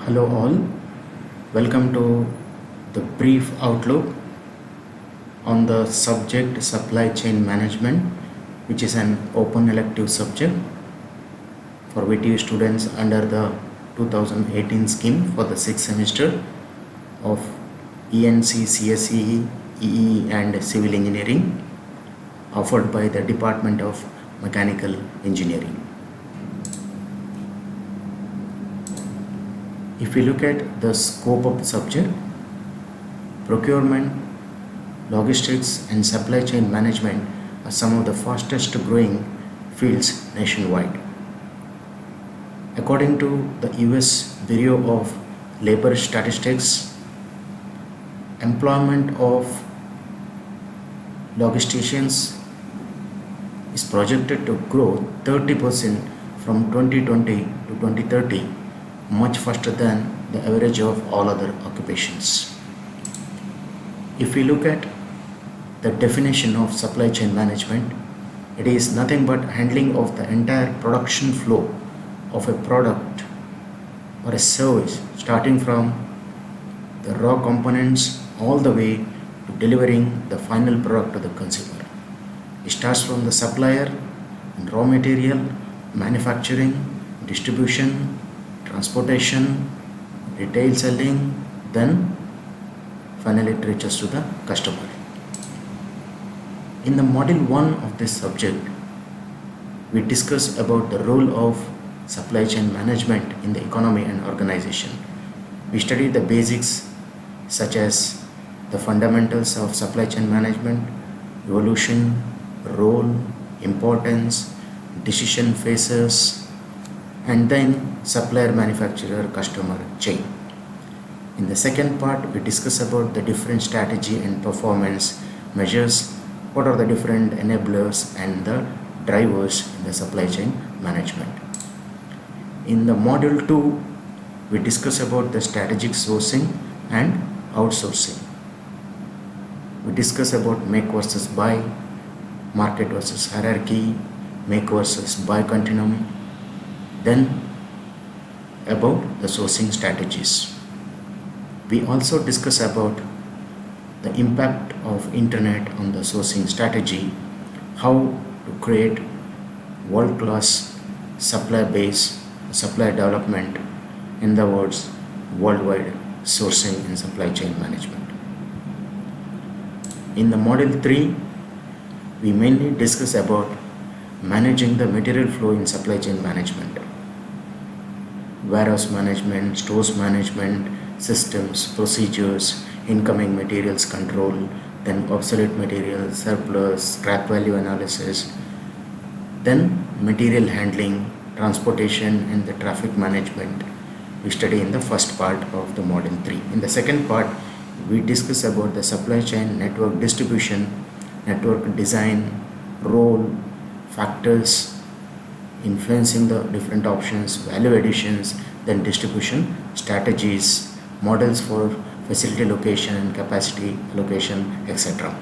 Hello all, welcome to the brief outlook on the subject supply chain management, which is an open elective subject for VTU students under the 2018 scheme for the 6th semester of ENC, CSE, EE and Civil Engineering offered by the Department of Mechanical Engineering. If we look at the scope of the subject, procurement, logistics and supply chain management are some of the fastest growing fields nationwide. According to the US Bureau of Labor Statistics, employment of logisticians is projected to grow 30% from 2020 to 2030, much faster than the average of all other occupations. If we look at the definition of supply chain management, it is nothing but handling of the entire production flow of a product or a service, starting from the raw components all the way to delivering the final product to the consumer. It starts from the supplier, raw material, manufacturing, distribution, transportation, retail selling, then finally it reaches to the customer. In the module 1 of this subject, we discuss about the role of supply chain management in the economy and organization. We studied the basics such as the fundamentals of supply chain management, evolution, role, importance, decision phases, and then supplier, manufacturer, customer chain. In the second part, we discuss about the different strategy and performance measures, what are the different enablers and the drivers in the supply chain management. In the module 2, we discuss about the strategic sourcing and outsourcing. We discuss about make versus buy, market versus hierarchy, make versus buy continuum, then about the sourcing strategies. We also discuss about the impact of internet on the sourcing strategy, how to create world-class supply base, supply development, in the words worldwide sourcing and supply chain management. In the module 3, we mainly discuss about managing the material flow in supply chain management, warehouse management, stores management, systems, procedures, incoming materials control, then obsolete materials, surplus, scrap value analysis, then material handling, transportation and the traffic management we study in the first part of the module 3. In the second part, we discuss about the supply chain network distribution, network design, role, factors influencing the different options, value additions, then distribution strategies, models for facility location, capacity allocation, etc.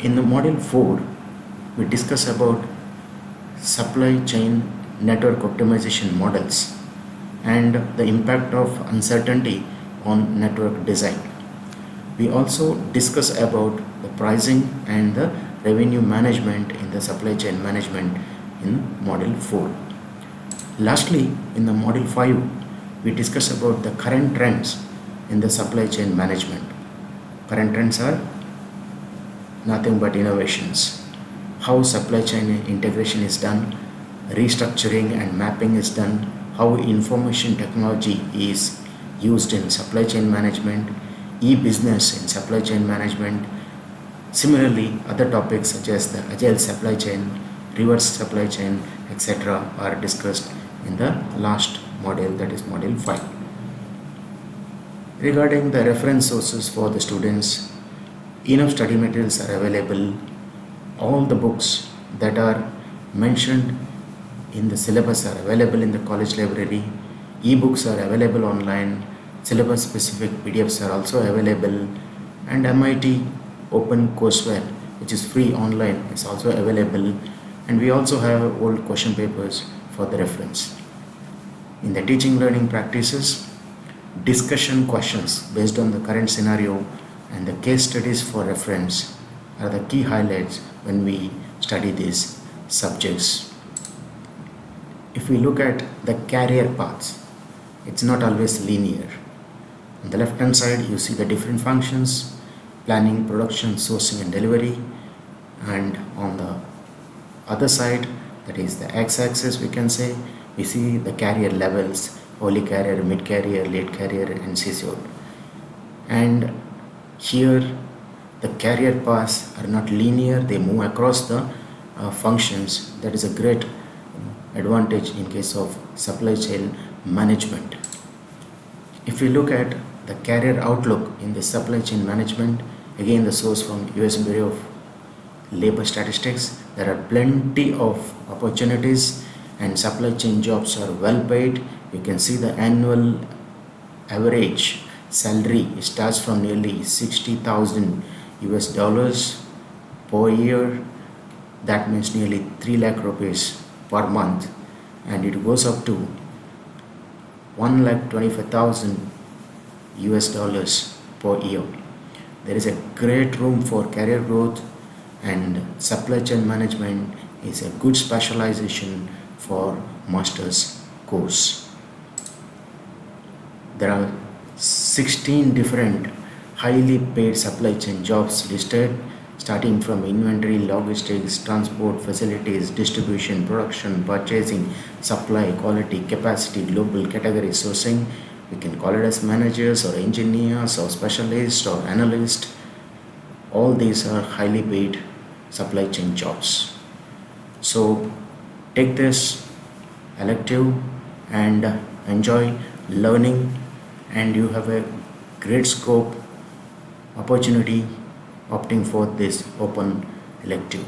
In the module 4, we discuss about supply chain network optimization models and the impact of uncertainty on network design. We also discuss about the pricing and the revenue management in the supply chain management in module 4. Lastly, in the module 5, we discuss about the current trends in the supply chain management. Current trends are nothing but innovations. How supply chain integration is done, restructuring and mapping is done, how information technology is used in supply chain management, e-business in supply chain management. Similarly, other topics such as the Agile supply chain, reverse supply chain, etc. are discussed in the last module, that is module 5. Regarding the reference sources for the students, enough study materials are available. All the books that are mentioned in the syllabus are available in the college library. E-books are available online. Syllabus specific PDFs are also available, and MIT Open Courseware, which is free online, is also available, and we also have old question papers for the reference. In the teaching learning practices, discussion questions based on the current scenario and the case studies for reference are the key highlights when we study these subjects. If we look at the career paths, it's not always linear. On the left hand side, you see the different functions: planning, production, sourcing, and delivery. And on the other side, that is the x-axis, we see the career levels: early career, mid career, late career, and CCO. And here the career paths are not linear, they move across the functions. That is a great advantage in case of supply chain management. If we look at the career outlook in the supply chain management, again the source from US Bureau of Labor Statistics, there are plenty of opportunities and supply chain jobs are well paid. You can see the annual average salary starts from nearly 60,000 US dollars per year. That means nearly 3 lakh rupees per month, and it goes up to 1,25,000 US dollars per year. There is a great room for career growth, and supply chain management is a good specialization for master's course. There are 16 different highly paid supply chain jobs listed, starting from inventory, logistics, transport, facilities, distribution, production, purchasing, supply, quality, capacity, global category sourcing. We can call it as managers or engineers or specialists or analysts. All these are highly paid supply chain jobs. So take this elective and enjoy learning, and you have a great scope opportunity opting for this open elective.